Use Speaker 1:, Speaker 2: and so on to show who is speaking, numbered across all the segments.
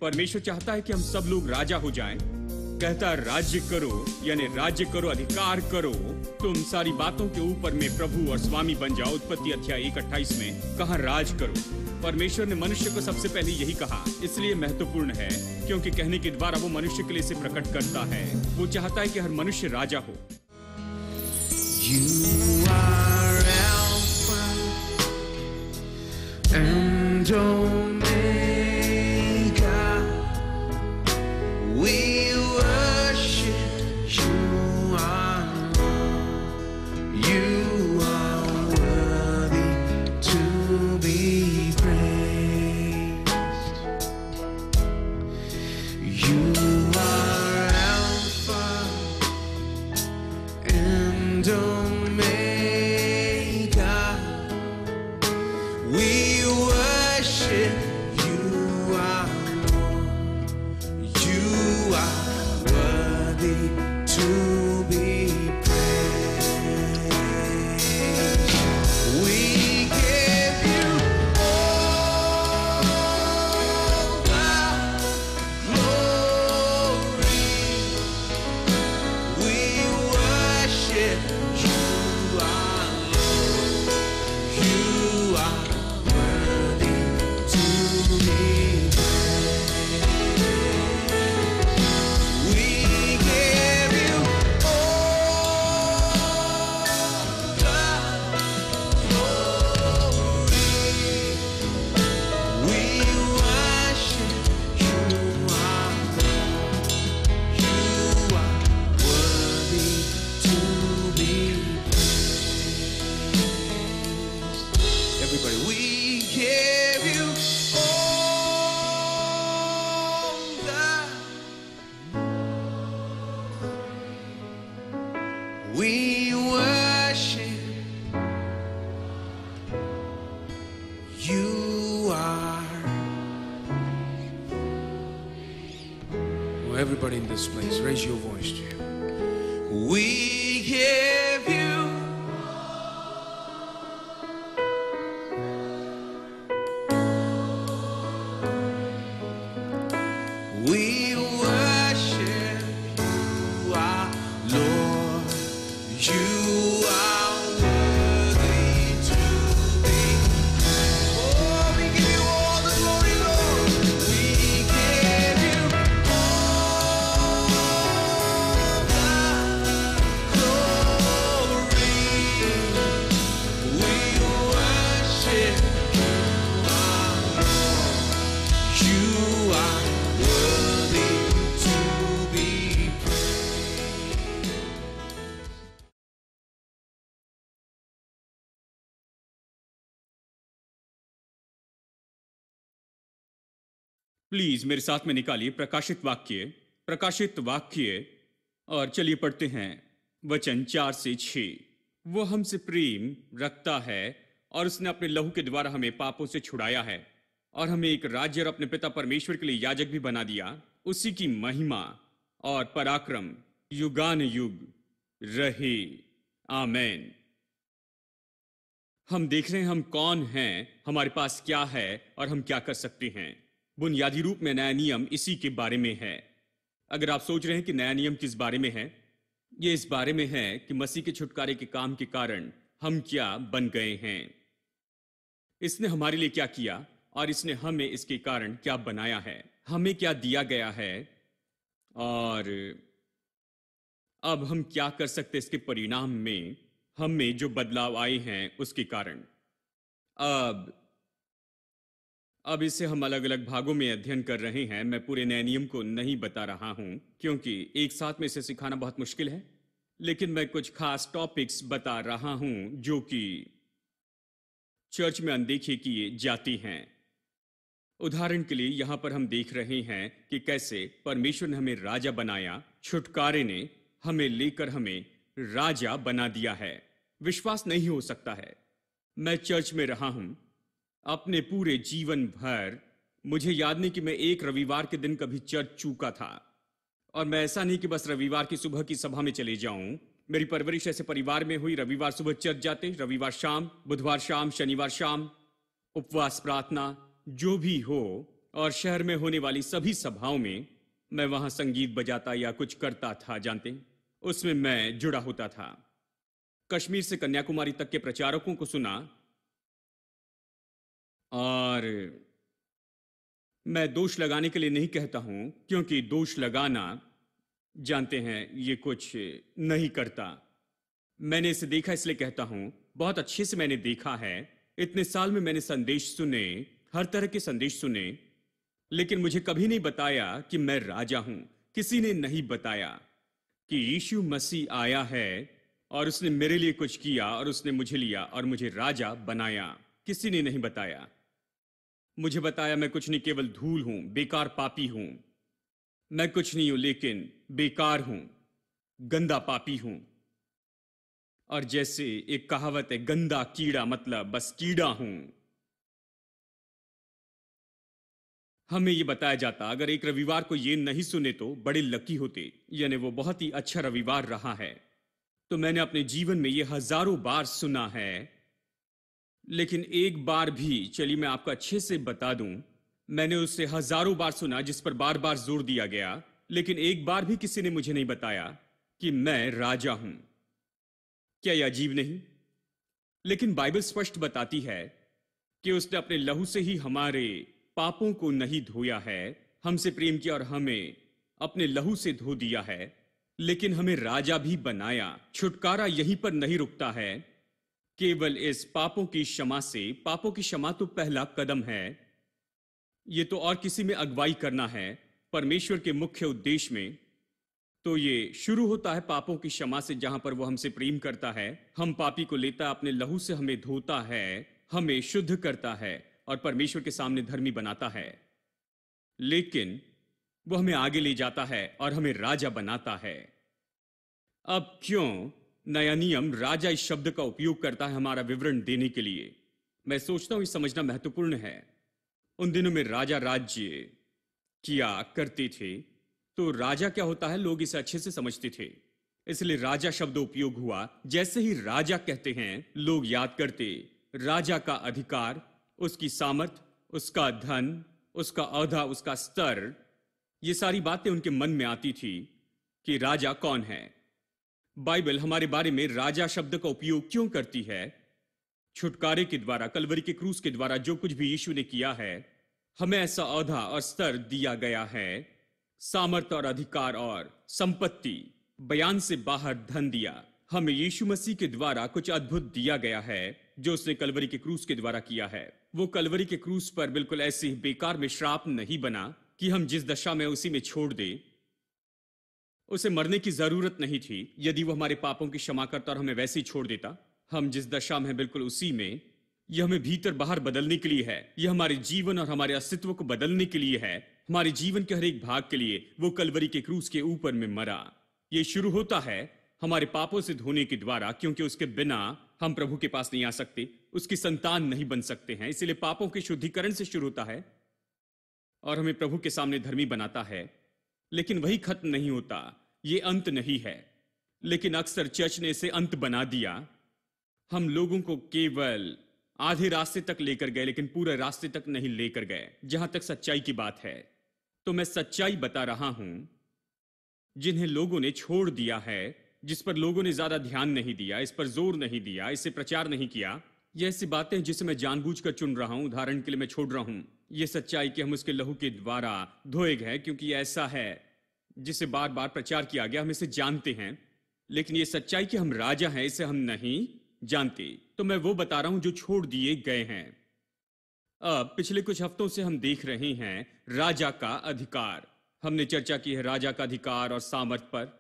Speaker 1: परमेश्वर चाहता है कि हम सब लोग राजा हो जाएं। कहता है राज्य करो, यानी राज्य करो, अधिकार करो, तुम सारी बातों के ऊपर में प्रभु और स्वामी बन जाओ। उत्पत्ति अध्याय 1:28 में कहा राज करो। परमेश्वर ने मनुष्य को सबसे पहले यही कहा, इसलिए महत्वपूर्ण है क्योंकि कहने के द्वारा वो मनुष्य के लिए इसे प्रकट करता है। वो चाहता है कि हर मनुष्य राजा हो।
Speaker 2: You are Alpha and Omega. We worship you, our Lord. You are worthy to be praised. You are Alpha and Omega. We worship you, our Lord. You are worthy to be praised. We give you all the glory. We worship you, our Lord. You are worthy to be praised. We give you all the glory. We worship you, our Lord. You are worthy to be praised. Everybody, we give you all the. We worship you, are. Oh, everybody in this place, raise your voice to him. We give you we worship you, our Lord. You are worthy to be praised. Oh, we give you all the glory, Lord. We give you all the glory. We worship you, our Lord. You are worthy to be praised.
Speaker 1: Please मेरे साथ में निकालिए प्रकाशित वाक्य और चलिए पढ़ते हैं वचन 4 से 6। वो हमसे प्रेम रखता है और उसने अपने लहू के द्वारा हमें पापों से छुड़ाया है और हमें एक राज्य और अपने पिता परमेश्वर के लिए याजक भी बना दिया। उसी की महिमा और पराक्रम युगान युग रहे, आमेन। हम देख रहे हैं हम कौन हैं, हमारे पास क्या है और हम क्या कर सकते हैं। बुनियादी रूप में नया नियम इसी के बारे में है। अगर आप सोच रहे हैं कि नया नियम किस बारे में है, ये इस बारे में है कि मसीह के छुटकारे के काम के कारण हम क्या बन गए हैं, इसने हमारे लिए क्या किया और इसने हमें इसके कारण क्या बनाया है, हमें क्या दिया गया है और अब हम क्या कर सकते इसके परिणाम में, हमें जो बदलाव आए हैं उसके कारण। अब इसे हम अलग अलग भागों में अध्ययन कर रहे हैं। मैं पूरे नए नियम को नहीं बता रहा हूं क्योंकि एक साथ में इसे सिखाना बहुत मुश्किल है, लेकिन मैं कुछ खास टॉपिक्स बता रहा हूं जो कि चर्च में अनदेखे किए जाती हैं। उदाहरण के लिए यहां पर हम देख रहे हैं कि कैसे परमेश्वर ने हमें राजा बनाया, छुटकारे ने हमें लेकर हमें राजा बना दिया है। विश्वास नहीं हो सकता है। मैं चर्च में रहा हूं अपने पूरे जीवन भर। मुझे याद नहीं कि मैं एक रविवार के दिन कभी चर्च चूका था। और मैं ऐसा नहीं कि बस रविवार की सुबह की सभा में चले जाऊं। मेरी परवरिश ऐसे परिवार में हुई, रविवार सुबह चर्च जाते, रविवार शाम, बुधवार शाम, शनिवार शाम, उपवास प्रार्थना, जो भी हो और शहर में होने वाली सभी सभाओं में मैं वहां संगीत बजाता या कुछ करता था, जानते हैं? उसमें मैं जुड़ा होता था। कश्मीर से कन्याकुमारी तक के प्रचारकों को सुना, और मैं दोष लगाने के लिए नहीं कहता हूं, क्योंकि दोष लगाना, जानते हैं, ये कुछ नहीं करता। मैंने इसे देखा इसलिए कहता हूं, बहुत अच्छे से मैंने देखा है। इतने साल में मैंने संदेश सुने, हर तरह के संदेश सुने, लेकिन मुझे कभी नहीं बताया कि मैं राजा हूं। किसी ने नहीं बताया कि यीशु मसीह आया है और उसने मेरे लिए कुछ किया और उसने मुझे लिया और मुझे राजा बनाया। किसी ने नहीं बताया। मुझे बताया मैं कुछ नहीं, केवल धूल हूं, बेकार पापी हूं। मैं कुछ नहीं हूं, लेकिन बेकार हूं, गंदा पापी हूं। और जैसे एक कहावत है, गंदा कीड़ा, मतलब बस कीड़ा हूं। हमें यह बताया जाता, अगर एक रविवार को यह नहीं सुने तो बड़े लकी होते, यानी वो बहुत ही अच्छा रविवार रहा है। तो मैंने अपने जीवन में यह हजारों बार सुना है, लेकिन एक बार भी, चलिए मैं आपको अच्छे से बता दूं, मैंने उसे हजारों बार सुना जिस पर बार बार जोर दिया गया, लेकिन एक बार भी किसी ने मुझे नहीं बताया कि मैं राजा हूं। क्या यह अजीब नहीं? लेकिन बाइबल स्पष्ट बताती है कि उसने अपने लहू से ही हमारे पापों को नहीं धोया है, हमसे प्रेम किया और हमें अपने लहू से धो दिया है, लेकिन हमें राजा भी बनाया। छुटकारा यहीं पर नहीं रुकता है, केवल इस पापों की क्षमा से। पापों की क्षमा तो पहला कदम है, ये तो और किसी में अगुवाई करना है, परमेश्वर के मुख्य उद्देश्य में। तो ये शुरू होता है पापों की क्षमा से, जहां पर वो हमसे प्रेम करता है, हम पापी को लेता है, अपने लहू से हमें धोता है, हमें शुद्ध करता है और परमेश्वर के सामने धर्मी बनाता है। लेकिन वो हमें आगे ले जाता है और हमें राजा बनाता है। अब क्यों नया नियम राजा इस शब्द का उपयोग करता है हमारा विवरण देने के लिए? मैं सोचता हूं ये समझना महत्वपूर्ण है। उन दिनों में राजा राज्य किया करते थे, तो राजा क्या होता है लोग इसे अच्छे से समझते थे, इसलिए राजा शब्द उपयोग हुआ। जैसे ही राजा कहते हैं, लोग याद करते राजा का अधिकार, उसकी सामर्थ, उसका धन, उसका औहदा, उसका स्तर। ये सारी बातें उनके मन में आती थी कि राजा कौन है। बाइबल हमारे बारे में राजा शब्द का उपयोग क्यों करती है? छुटकारे के द्वारा, कलवरी के क्रूस के द्वारा जो कुछ भी यीशु ने किया है, हमें ऐसा औहदा और स्तर दिया गया है, सामर्थ और अधिकार और संपत्ति, बयान से बाहर धन दिया। हमें यीशु मसीह के द्वारा कुछ अद्भुत दिया गया है जो उसने कलवरी के क्रूस के द्वारा किया है। वो कलवरी के क्रूस पर बिल्कुल ऐसे ही बेकार में श्राप नहीं बना कि हम जिस दशा में उसी में छोड़ दे। उसे मरने की जरूरत नहीं थी। यदि वो हमारे पापों की क्षमा करता और हमें वैसे ही छोड़ देता, हम जिस दशा में हैं बिल्कुल उसी में। यह हमें भीतर बाहर बदलने के लिए है, यह हमारे जीवन और हमारे अस्तित्व को बदलने के लिए है, हमारे जीवन के हर एक भाग के लिए वो कलवरी के क्रूस के ऊपर में मरा। यह शुरू होता है हमारे पापों से धोने के द्वारा, क्योंकि उसके बिना हम प्रभु के पास नहीं आ सकते, उसकी संतान नहीं बन सकते हैं। इसलिए पापों के शुद्धिकरण से शुरू होता है और हमें प्रभु के सामने धर्मी बनाता है। लेकिन वही खत्म नहीं होता, ये अंत नहीं है। लेकिन अक्सर चर्च ने इसे अंत बना दिया। हम लोगों को केवल आधे रास्ते तक लेकर गए, लेकिन पूरे रास्ते तक नहीं लेकर गए, जहां तक सच्चाई की बात है। तो मैं सच्चाई बता रहा हूं जिन्हें लोगों ने छोड़ दिया है, जिस पर लोगों ने ज्यादा ध्यान नहीं दिया, इस पर जोर नहीं दिया, इसे प्रचार नहीं किया। ये ऐसी बातें हैं जिसे मैं जानबूझकर चुन रहा हूं, उदाहरण के लिए मैं छोड़ रहा हूं ये सच्चाई कि हम उसके लहू के द्वारा धोए गए, क्योंकि ये ऐसा है जिसे बार बार प्रचार किया गया, हम इसे जानते हैं। लेकिन ये सच्चाई कि हम राजा हैं, इसे हम नहीं जानते। तो मैं वो बता रहा हूं जो छोड़ दिए गए हैं। अब पिछले कुछ हफ्तों से हम देख रहे हैं राजा का अधिकार। हमने चर्चा की है राजा का अधिकार और सामर्थ पर।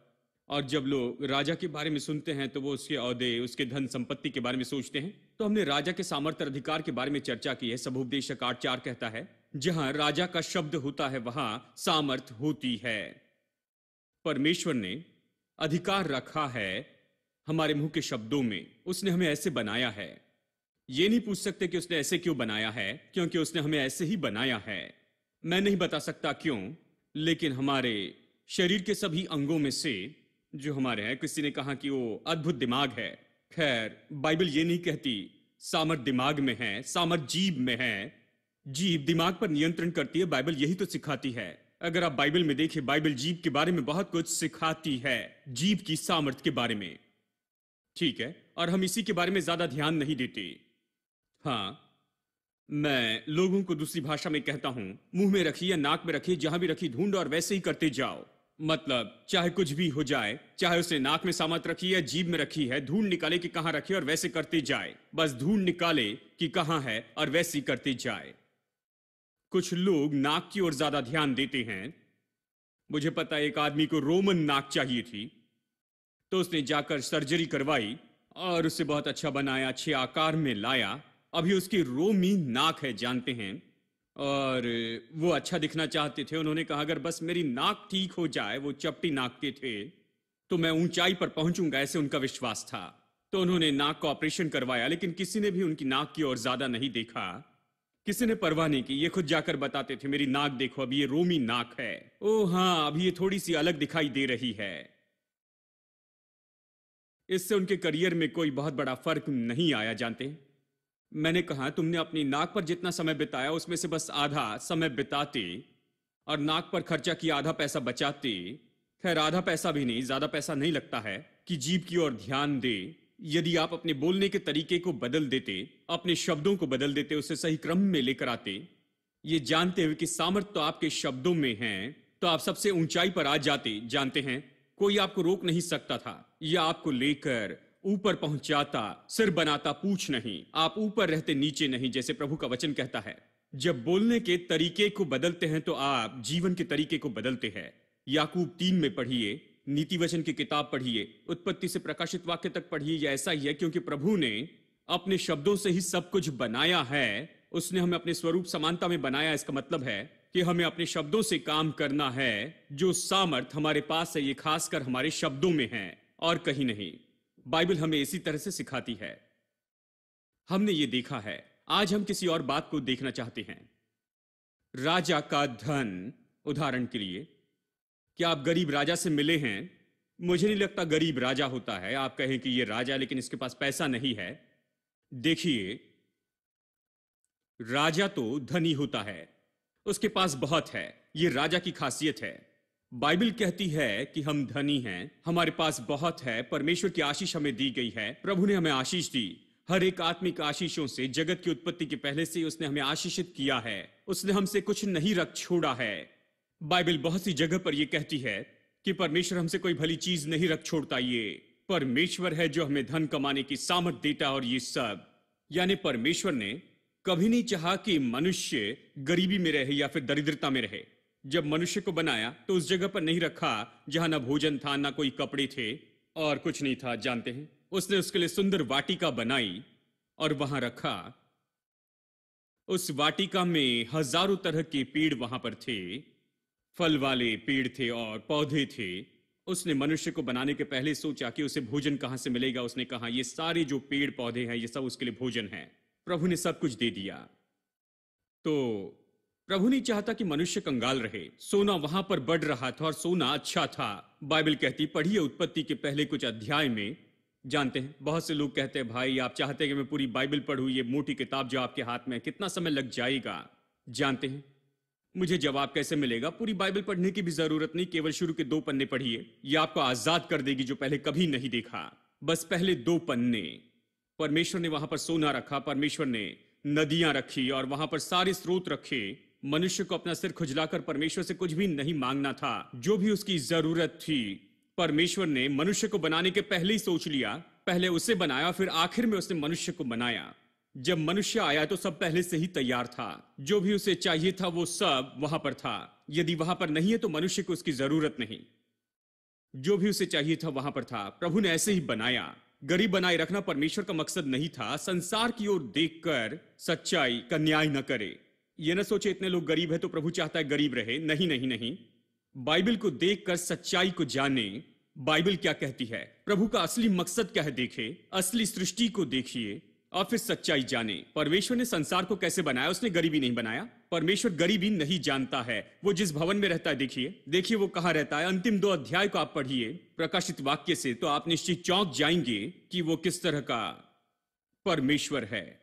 Speaker 1: और जब लोग राजा के बारे में सुनते हैं तो वो उसके औहदे, उसके धन संपत्ति के बारे में सोचते हैं। तो हमने राजा के सामर्थ और अधिकार के बारे में चर्चा की है। सबोपदेशक 8:4 कहता है, जहां राजा का शब्द होता है वहां सामर्थ होती है। परमेश्वर ने अधिकार रखा है हमारे मुंह के शब्दों में। उसने हमें ऐसे बनाया है। ये नहीं पूछ सकते कि उसने ऐसे क्यों बनाया है, क्योंकि उसने हमें ऐसे ही बनाया है। मैं नहीं बता सकता क्यों, लेकिन हमारे शरीर के सभी अंगों में से जो हमारे हैं, किसी ने कहा कि वो अद्भुत दिमाग है। खैर, बाइबल ये नहीं कहती सामर्थ दिमाग में है, सामर्थ जीभ में है। जीभ दिमाग पर नियंत्रण करती है, बाइबल यही तो सिखाती है। अगर आप बाइबल में देखें, बाइबल जीभ के बारे में बहुत कुछ सिखाती है, जीभ की सामर्थ्य के बारे में। ठीक है, और हम इसी के बारे में ज्यादा ध्यान नहीं देते। हाँ, मैं लोगों को दूसरी भाषा में कहता हूं, मुंह में रखी या नाक में रखी, जहां भी रखी ढूंढो और वैसे ही करते जाओ। मतलब चाहे कुछ भी हो जाए, चाहे उसने नाक में सामत रखी है, जीभ में रखी है, ढूंढ निकाले कि कहां रखी और वैसे करते जाए। बस ढूंढ निकाले कि कहां है और वैसे ही करते जाए। कुछ लोग नाक की ओर ज्यादा ध्यान देते हैं। मुझे पता है, एक आदमी को रोमन नाक चाहिए थी, तो उसने जाकर सर्जरी करवाई और उसे बहुत अच्छा बनाया, अच्छे आकार में लाया। अभी उसकी रोमी नाक है, जानते हैं। और वो अच्छा दिखना चाहते थे। उन्होंने कहा अगर बस मेरी नाक ठीक हो जाए, वो चपटी नाक के थे, तो मैं ऊंचाई पर पहुंचूंगा, ऐसे उनका विश्वास था। तो उन्होंने नाक का ऑपरेशन करवाया, लेकिन किसी ने भी उनकी नाक की ओर ज्यादा नहीं देखा। किसी ने परवाह नहीं की। ये खुद जाकर बताते थे, मेरी नाक देखो, अभी ये रोमी नाक है। ओह हाँ, अभी ये थोड़ी सी अलग दिखाई दे रही है। इससे उनके करियर में कोई बहुत बड़ा फर्क नहीं आया, जानते। मैंने कहा तुमने अपनी नाक पर जितना समय बिताया उसमें से बस आधा समय बिताते और नाक पर खर्चा किया आधा पैसा बचाते। खैर, आधा पैसा भी नहीं, ज्यादा पैसा नहीं लगता है कि जीभ की ओर ध्यान दे। यदि आप अपने बोलने के तरीके को बदल देते, अपने शब्दों को बदल देते, उसे सही क्रम में लेकर आते, ये जानते हुए कि सामर्थ्य तो आपके शब्दों में है, तो आप सबसे ऊंचाई पर आ जाते। जानते हैं, कोई आपको रोक नहीं सकता था। यह आपको लेकर ऊपर पहुंचाता, सिर बनाता पूछ नहीं। आप ऊपर रहते, नीचे नहीं, जैसे प्रभु का वचन कहता है। जब बोलने के तरीके को बदलते हैं तो आप जीवन के तरीके को बदलते हैं। याकूब 3 में पढ़िए, नीति वचन की किताब पढ़िए, उत्पत्ति से प्रकाशित वाक्य तक पढ़िए। यह ऐसा ही है, क्योंकि प्रभु ने अपने शब्दों से ही सब कुछ बनाया है। उसने हमें अपने स्वरूप समानता में बनाया। इसका मतलब है कि हमें अपने शब्दों से काम करना है। जो सामर्थ हमारे पास है, ये खासकर हमारे शब्दों में है और कहीं नहीं। बाइबल हमें इसी तरह से सिखाती है। हमने ये देखा है। आज हम किसी और बात को देखना चाहते हैं। राजा का धन, उदाहरण के लिए, क्या आप गरीब राजा से मिले हैं? मुझे नहीं लगता गरीब राजा होता है। आप कहें कि ये राजा है लेकिन इसके पास पैसा नहीं है। देखिए, राजा तो धनी होता है, उसके पास बहुत है। ये राजा की खासियत है। बाइबल कहती है कि हम धनी हैं, हमारे पास बहुत है। परमेश्वर की आशीष हमें दी गई है। प्रभु ने हमें आशीष दी, हर एक आत्मिक आशीषों से। जगत की उत्पत्ति के पहले से उसने हमें आशीषित किया है। उसने हमसे कुछ नहीं रख छोड़ा है। बाइबल बहुत सी जगह पर यह कहती है कि परमेश्वर हमसे कोई भली चीज नहीं रख छोड़ता। ये परमेश्वर है जो हमें धन कमाने की सामर्थ देता। और ये सब, यानी परमेश्वर ने कभी नहीं चाहा कि मनुष्य गरीबी में रहे या फिर दरिद्रता में रहे। जब मनुष्य को बनाया तो उस जगह पर नहीं रखा जहां ना भोजन था, ना कोई कपड़े थे और कुछ नहीं था। जानते हैं, उसने उसके लिए सुंदर वाटिका बनाई और वहां रखा। उस वाटिका में हजारों तरह के पेड़ वहां पर थे, फल वाले पेड़ थे और पौधे थे। उसने मनुष्य को बनाने के पहले सोचा कि उसे भोजन कहां से मिलेगा। उसने कहा ये सारे जो पेड़ पौधे हैं, ये सब उसके लिए भोजन है। प्रभु ने सब कुछ दे दिया। तो प्रभु नहीं चाहता कि मनुष्य कंगाल रहे। सोना वहां पर बढ़ रहा था और सोना अच्छा था। बाइबल कहती, पढ़िए उत्पत्ति के पहले कुछ अध्याय में। जानते हैं, बहुत से लोग कहते हैं भाई आप चाहते हैं कि मैं पूरी बाइबल पढ़ूं, ये मोटी किताब जो आपके हाथ में है, कितना समय लग जाएगा? जानते हैं, मुझे जवाब कैसे मिलेगा? पूरी बाइबल पढ़ने की भी जरूरत नहीं, केवल शुरू के 2 पन्ने पढ़िए। ये आपको आजाद कर देगी जो पहले कभी नहीं देखा। बस पहले 2 पन्ने। परमेश्वर ने वहां पर सोना रखा, परमेश्वर ने नदियां रखी और वहां पर सारे स्रोत रखे। मनुष्य को अपना सिर खुजलाकर परमेश्वर से कुछ भी नहीं मांगना था। जो भी उसकी जरूरत थी, परमेश्वर ने मनुष्य को बनाने के पहले ही सोच लिया। पहले उसे बनाया, फिर आखिर में उसने मनुष्य को बनाया। जब मनुष्य आया तो सब पहले से ही तैयार था। जो भी उसे चाहिए था वो सब वहां पर था। यदि वहां पर नहीं है तो मनुष्य को उसकी जरूरत नहीं। जो भी उसे चाहिए था वहां पर था। प्रभु ने ऐसे ही बनाया। गरीब बनाए रखना परमेश्वर का मकसद नहीं था। संसार की ओर देखकर सच्चाई का न्याय न करे। यह न सोचे इतने लोग गरीब है तो प्रभु चाहता है गरीब रहे। नहीं नहीं नहीं, बाइबल को देखकर सच्चाई को जाने। बाइबल क्या कहती है, प्रभु का असली मकसद क्या है देखे, असली सृष्टि को देखिए और फिर सच्चाई जाने। परमेश्वर ने संसार को कैसे बनाया? उसने गरीबी नहीं बनाया। परमेश्वर गरीबी नहीं जानता है। वो जिस भवन में रहता है, देखिए वो कहां रहता है। अंतिम 2 अध्याय को आप पढ़िए प्रकाशित वाक्य से, तो आप निश्चित चौंक जाएंगे कि वो किस तरह का परमेश्वर है।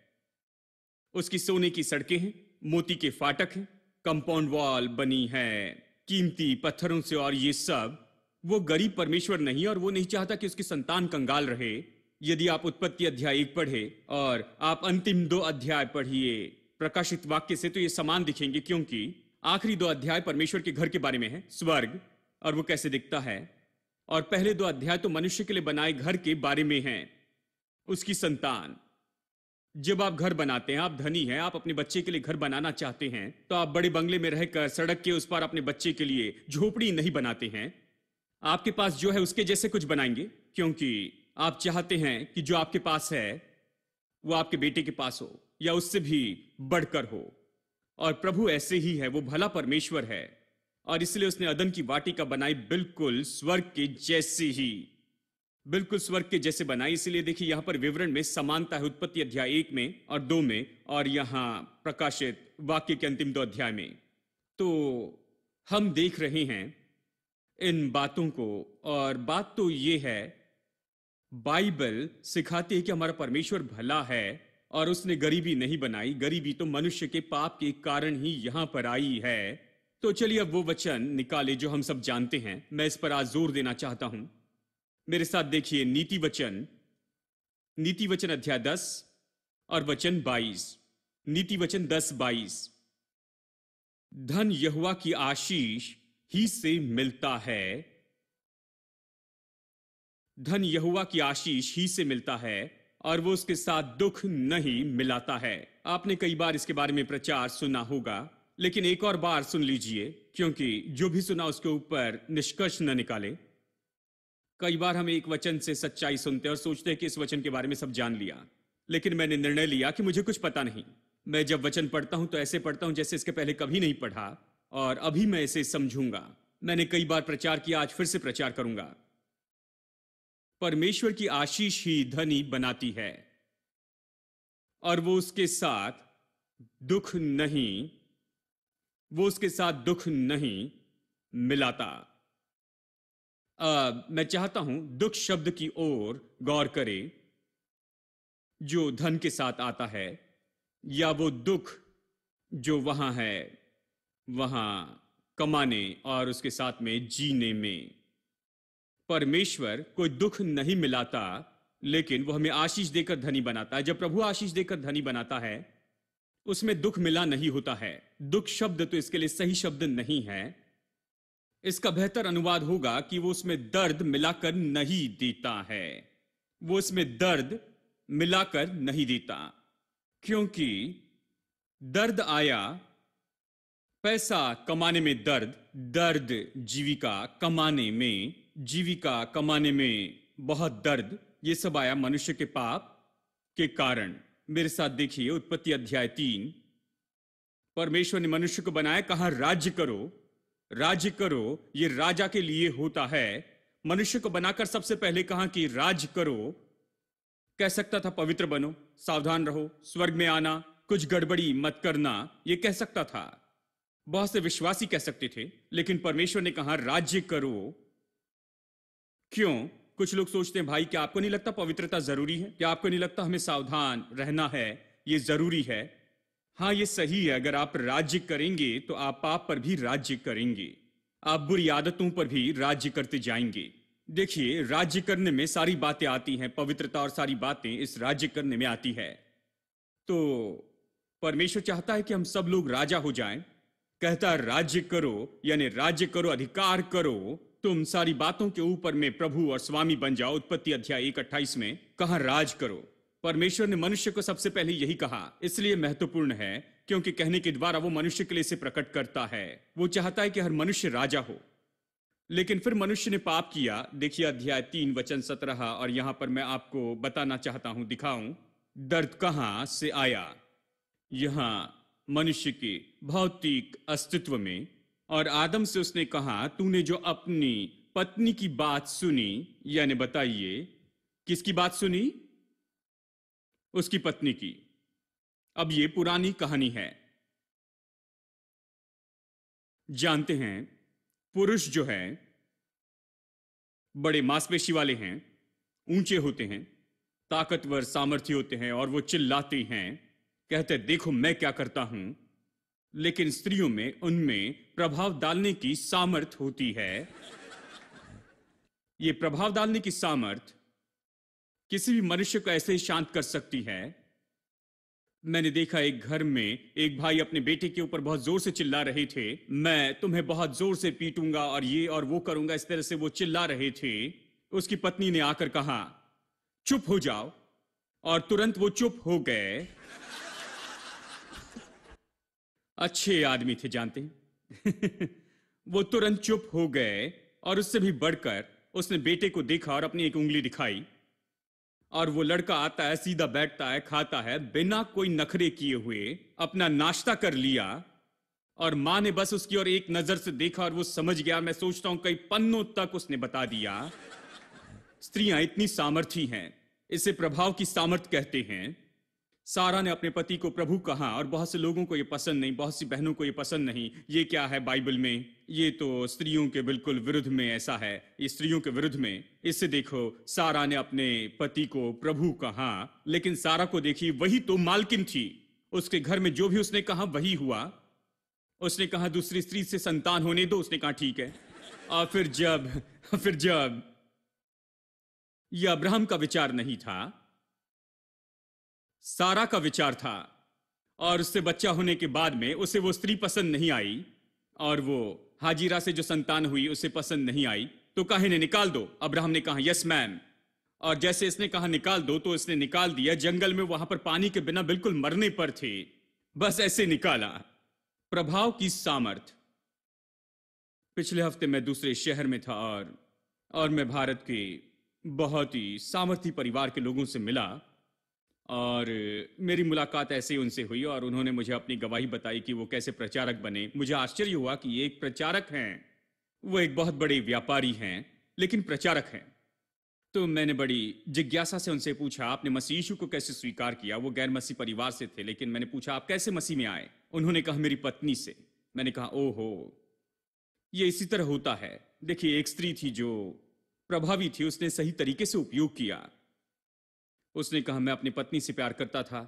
Speaker 1: उसकी सोने की सड़कें हैं, मोती के फाटक हैं, कंपाउंड वॉल बनी है कीमती पत्थरों से, और ये सब। वो गरीब परमेश्वर नहीं, और वो नहीं चाहता कि उसकी संतान कंगाल रहे। यदि आप उत्पत्ति अध्याय 1 पढ़े और आप अंतिम 2 अध्याय पढ़िए प्रकाशित वाक्य से, तो ये समान दिखेंगे, क्योंकि आखिरी 2 अध्याय परमेश्वर के घर के बारे में है, स्वर्ग, और वो कैसे दिखता है। और पहले 2 अध्याय तो मनुष्य के लिए बनाए घर के बारे में हैं, उसकी संतान। जब आप घर बनाते हैं, आप धनी हैं, आप अपने बच्चे के लिए घर बनाना चाहते हैं, तो आप बड़े बंगले में रहकर सड़क के उस पार अपने बच्चे के लिए झोपड़ी नहीं बनाते हैं। आपके पास जो है उसके जैसे कुछ बनाएंगे, क्योंकि आप चाहते हैं कि जो आपके पास है वो आपके बेटे के पास हो या उससे भी बढ़कर हो। और प्रभु ऐसे ही है, वो भला परमेश्वर है, और इसलिए उसने अदन की वाटिका बनाई बिल्कुल स्वर्ग के जैसे ही, बिल्कुल स्वर्ग के जैसे बनाई। इसलिए देखिए यहां पर विवरण में समानता है, उत्पत्ति अध्याय 1 में और 2 में, और यहां प्रकाशित वाक्य के अंतिम 2 अध्याय में। तो हम देख रहे हैं इन बातों को, और बात तो ये है, बाइबल सिखाती है कि हमारा परमेश्वर भला है और उसने गरीबी नहीं बनाई। गरीबी तो मनुष्य के पाप के कारण ही यहां पर आई है। तो चलिए अब वो वचन निकाले जो हम सब जानते हैं। मैं इस पर आज जोर देना चाहता हूं। मेरे साथ देखिए नीति वचन अध्याय 10 और वचन 22। नीति वचन 10-22। धन यहोवा की आशीष ही से मिलता है, धन यहोवा की आशीष ही से मिलता है, और वो उसके साथ दुख नहीं मिलाता है। आपने कई बार इसके बारे में प्रचार सुना होगा, लेकिन एक और बार सुन लीजिए, क्योंकि जो भी सुना उसके ऊपर निष्कर्ष न निकाले। कई बार हम एक वचन से सच्चाई सुनते हैं और सोचते हैं कि इस वचन के बारे में सब जान लिया, लेकिन मैंने निर्णय लिया कि मुझे कुछ पता नहीं। मैं जब वचन पढ़ता हूं तो ऐसे पढ़ता हूं जैसे इसके पहले कभी नहीं पढ़ा, और अभी मैं इसे समझूंगा। मैंने कई बार प्रचार किया, आज फिर से प्रचार करूंगा। परमेश्वर की आशीष ही धनी बनाती है, और वो उसके साथ दुख नहीं मिलाता। मैं चाहता हूं दुख शब्द की ओर गौर करें, जो धन के साथ आता है, या वो दुख जो वहां है, वहां कमाने और उसके साथ में जीने में। परमेश्वर कोई दुख नहीं मिलाता, लेकिन वो हमें आशीष देकर धनी बनाता है। जब प्रभु आशीष देकर धनी बनाता है, उसमें दुख मिला नहीं होता है। दुख शब्द तो इसके लिए सही शब्द नहीं है। इसका बेहतर अनुवाद होगा कि वो उसमें दर्द मिलाकर नहीं देता है। वो उसमें दर्द मिलाकर नहीं देता, क्योंकि दर्द आया, पैसा कमाने में दर्द जीविका कमाने में बहुत दर्द, ये सब आया मनुष्य के पाप के कारण। मेरे साथ देखिए उत्पत्ति अध्याय 3। परमेश्वर ने मनुष्य को बनाया, कहा राज्य करो। ये राजा के लिए होता है। मनुष्य को बनाकर सबसे पहले कहा कि राज्य करो। कह सकता था पवित्र बनो, सावधान रहो, स्वर्ग में आना, कुछ गड़बड़ी मत करना, ये कह सकता था। बहुत से विश्वासी कह सकते थे, लेकिन परमेश्वर ने कहा राज्य करो। क्यों? कुछ लोग सोचते हैं, भाई क्या आपको नहीं लगता पवित्रता जरूरी है? क्या आपको नहीं लगता हमें सावधान रहना है, ये जरूरी है? हाँ, ये सही है। अगर आप राज्य करेंगे तो आप पाप पर भी राज्य करेंगे, आप बुरी आदतों पर भी राज्य करते जाएंगे। देखिए, राज्य करने में सारी बातें आती हैं, पवित्रता और सारी बातें इस राज्य करने में आती है। तो परमेश्वर चाहता है कि हम सब लोग राजा हो जाएं। कहता है राज्य करो, यानी राज्य करो, अधिकार करो, तुम सारी बातों के ऊपर में प्रभु और स्वामी बन जाओ। उत्पत्ति अध्याय 1:28 में कहा राज करो। परमेश्वर ने मनुष्य को सबसे पहले यही कहा, इसलिए महत्वपूर्ण है क्योंकि कहने के द्वारा वो मनुष्य के लिए इसे प्रकट करता है। वो चाहता है कि हर मनुष्य राजा हो, लेकिन फिर मनुष्य ने पाप किया। देखिए अध्याय 3 वचन 17, और यहां पर मैं आपको बताना चाहता हूं, दिखाऊं दर्द कहां से आया। यहां मनुष्य के भौतिक अस्तित्व में, और आदम से उसने कहा तूने जो अपनी पत्नी की बात सुनी, यानी बताइए किसकी बात सुनी? उसकी पत्नी की। अब ये पुरानी कहानी है। जानते हैं पुरुष जो है बड़े मांसपेशी वाले हैं, ऊंचे होते हैं, ताकतवर सामर्थ्य होते हैं, और वो चिल्लाते हैं, कहते हैं देखो मैं क्या करता हूं, लेकिन स्त्रियों में उनमें प्रभाव डालने की सामर्थ होती है। ये प्रभाव डालने की सामर्थ किसी भी मनुष्य को ऐसे ही शांत कर सकती है। मैंने देखा एक घर में एक भाई अपने बेटे के ऊपर बहुत जोर से चिल्ला रहे थे, मैं तुम्हें बहुत जोर से पीटूंगा और ये और वो करूंगा, इस तरह से वो चिल्ला रहे थे। उसकी पत्नी ने आकर कहा, चुप हो जाओ, और तुरंत वो चुप हो गए। अच्छे आदमी थे, जानते हैं। वो तुरंत चुप हो गए, और उससे भी बढ़कर उसने बेटे को देखा और अपनी एक उंगली दिखाई, और वो लड़का आता है, सीधा बैठता है, खाता है, बिना कोई नखरे किए हुए अपना नाश्ता कर लिया, और मां ने बस उसकी ओर एक नजर से देखा और वो समझ गया। मैं सोचता हूं कई पन्नों तक उसने बता दिया। स्त्रियां इतनी सामर्थी हैं, इसे प्रभाव की सामर्थ कहते हैं। सारा ने अपने पति को प्रभु कहा, और बहुत से लोगों को यह पसंद नहीं, बहुत सी बहनों को यह पसंद नहीं। ये क्या है बाइबल में? ये तो स्त्रियों के बिल्कुल विरुद्ध में ऐसा है, ये स्त्रियों के विरुद्ध में। इससे देखो, सारा ने अपने पति को प्रभु कहा, लेकिन सारा को देखी, वही तो मालकिन थी। उसके घर में जो भी उसने कहा वही हुआ। उसने कहा दूसरी स्त्री से संतान होने दो, उसने कहा ठीक है। और फिर जब यह अब्राहम का विचार नहीं था, सारा का विचार था, और उससे बच्चा होने के बाद में उसे वो स्त्री पसंद नहीं आई, और वो हाजिरा से जो संतान हुई उसे पसंद नहीं आई, तो कहे ने निकाल दो। अब्राहम ने कहा यस मैम, और जैसे इसने कहा निकाल दो तो इसने निकाल दिया। जंगल में वहां पर पानी के बिना बिल्कुल मरने पर थे, बस ऐसे निकाला। प्रभाव की सामर्थ। पिछले हफ्ते मैं दूसरे शहर में था, और मैं भारत के बहुत ही सामर्थी परिवार के लोगों से मिला, और मेरी मुलाकात ऐसे ही उनसे हुई, और उन्होंने मुझे अपनी गवाही बताई कि वो कैसे प्रचारक बने। मुझे आश्चर्य हुआ कि ये एक प्रचारक हैं, वो एक बहुत बड़े व्यापारी हैं, लेकिन प्रचारक हैं। तो मैंने बड़ी जिज्ञासा से उनसे पूछा, आपने मसीह यीशु को कैसे स्वीकार किया? वो गैर मसीह परिवार से थे, लेकिन मैंने पूछा आप कैसे मसीह में आए? उन्होंने कहा मेरी पत्नी से। मैंने कहा ओहो, ये इसी तरह होता है। देखिए, एक स्त्री थी जो प्रभावी थी, उसने सही तरीके से उपयोग किया। उसने कहा मैं अपनी पत्नी से प्यार करता था,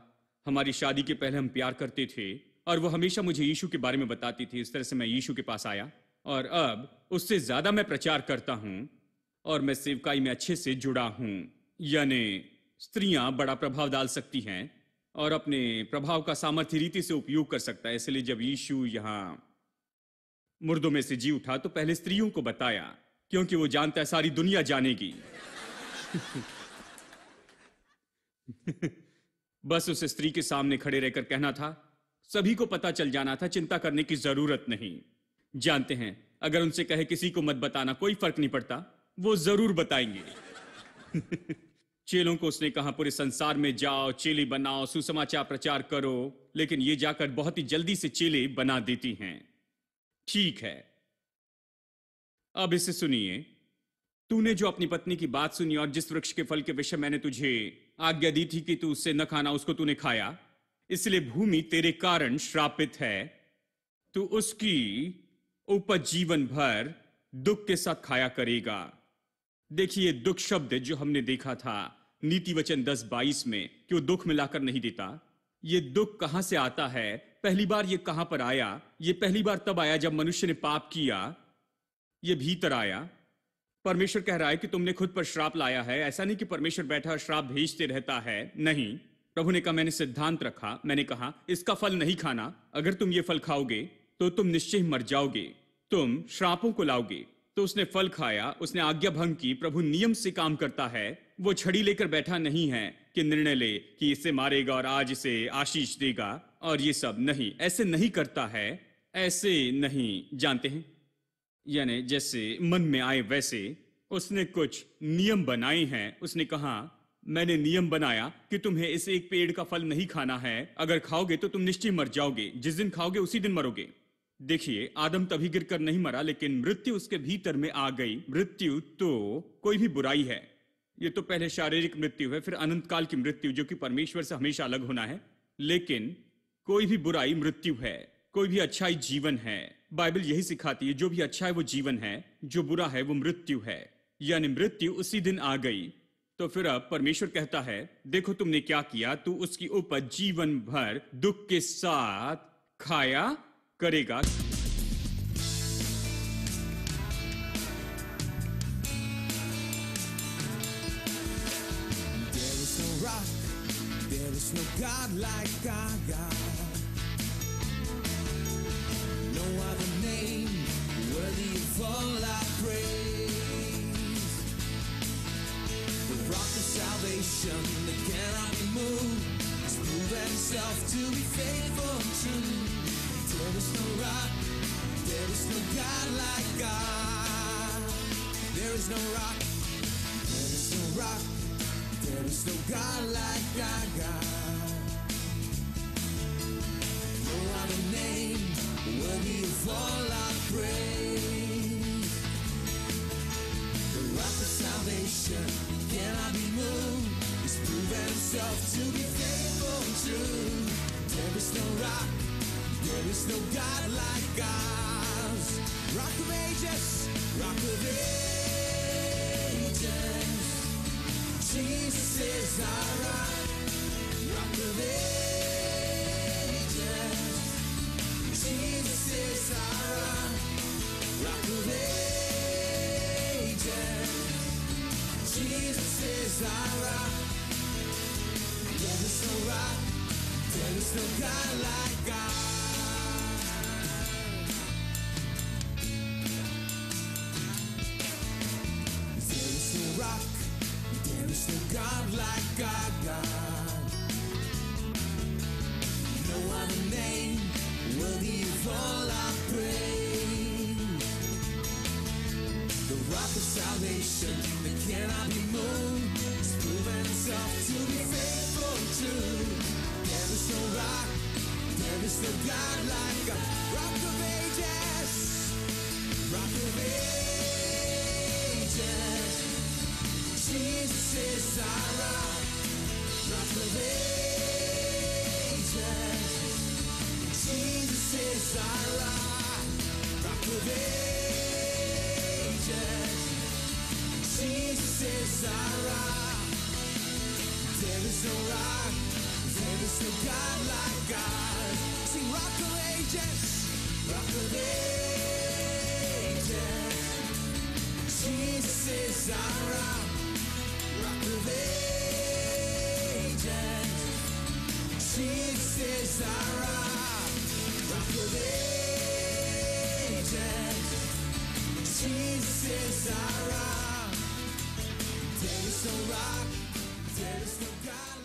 Speaker 1: हमारी शादी के पहले हम प्यार करते थे, और वो हमेशा मुझे यीशु के बारे में बताती थी। इस तरह से मैं यीशु के पास आया, और अब उससे ज्यादा मैं प्रचार करता हूं, और मैं सेवकाई में अच्छे से जुड़ा हूं। यानी स्त्रियां बड़ा प्रभाव डाल सकती हैं, और अपने प्रभाव का सामर्थ्य रीति से उपयोग कर सकता है। इसलिए जब यीशु यहां मुर्दों में से जी उठा तो पहले स्त्रियों को बताया, क्योंकि वो जानता है सारी दुनिया जानेगी। बस उस स्त्री के सामने खड़े रहकर कहना था, सभी को पता चल जाना था, चिंता करने की जरूरत नहीं। जानते हैं, अगर उनसे कहे किसी को मत बताना, कोई फर्क नहीं पड़ता, वो जरूर बताएंगे। चेलों को उसने कहा पूरे संसार में जाओ, चेले बनाओ, सुसमाचार प्रचार करो, लेकिन ये जाकर बहुत ही जल्दी से चेले बना देती हैं। ठीक है, अब इसे सुनिए। तूने जो अपनी पत्नी की बात सुनी और जिस वृक्ष के फल के विषय मैंने तुझे आज्ञा दी थी कि तू उससे न खाना, उसको तूने खाया, इसलिए भूमि तेरे कारण श्रापित है। तू उसकी उपज जीवन भर दुख के साथ खाया करेगा। देखिए, दुख शब्द जो हमने देखा था नीति वचन 10:22 में कि वो दुख मिलाकर नहीं देता। ये दुख कहां से आता है? पहली बार ये कहां पर आया? ये पहली बार तब आया जब मनुष्य ने पाप किया। ये भीतर आया। परमेश्वर कह रहा है कि तुमने खुद पर श्राप लाया है। ऐसा नहीं कि परमेश्वर बैठा श्राप भेजते रहता है, नहीं। प्रभु ने कहा, मैंने सिद्धांत रखा, मैंने कहा इसका फल नहीं खाना, अगर तुम ये फल खाओगे तो तुम निश्चय मर जाओगे, तुम श्रापों को लाओगे। तो उसने फल खाया, उसने आज्ञा भंग की। प्रभु नियम से काम करता है, वो छड़ी लेकर बैठा नहीं है कि निर्णय ले कि इसे मारेगा और आज इसे आशीष देगा और ये सब नहीं, ऐसे नहीं करता है, ऐसे नहीं। जानते हैं, यानी जैसे मन में आए वैसे उसने कुछ नियम बनाए हैं। उसने कहा मैंने नियम बनाया कि तुम्हें इस एक पेड़ का फल नहीं खाना है, अगर खाओगे तो तुम निश्चय मर जाओगे, जिस दिन खाओगे उसी दिन मरोगे। देखिए, आदम तभी गिरकर नहीं मरा, लेकिन मृत्यु उसके भीतर में आ गई। मृत्यु तो कोई भी बुराई है, ये तो पहले शारीरिक मृत्यु है, फिर अनंत काल की मृत्यु जो कि परमेश्वर से हमेशा अलग होना है। लेकिन कोई भी बुराई मृत्यु है, कोई भी अच्छाई जीवन है। बाइबल यही सिखाती है, जो भी अच्छा है वो जीवन है, जो बुरा है वो मृत्यु है। यानी मृत्यु उसी दिन आ गई। तो फिर अब परमेश्वर कहता है, देखो तुमने क्या किया, तू उसकी उपज जीवन भर दुख के साथ खाया करेगा।
Speaker 3: There is no rock, there is no God like our God. No other name worthy of all our praise. The rock of salvation that cannot be moved has proven himself to be faithful and true. There is no rock, there is no God like God. There is no rock, there is no rock, there is no God like our God. No other name worthy of all our praise. The rock of salvation cannot be moved. He's proven himself to be faithful and true. There is no rock, there is no God like ours. Rock of ages, rock of ages. Jesus is our rock, rock of ages. Jesus is our rock, rock of ages. Jesus is our rock. There is no rock, there is no God like God. There is no rock, there is no God like our God. No other name worthy of all our praise. The rock of salvation that cannot be moved has proven himself to be faithful and true. There is no rock, there is no God like a rock of ages, rock of ages. Jesus is our rock, rock of ages. Jesus is our rock, rock of ages. Jesus is our rock. There is no rock, there is no God like God. Sing rock of ages, rock of ages. Jesus is our rock, rock of ages. Jesus is our rock, rock of ages. Jesus is our rock. There is no rock, there is no God.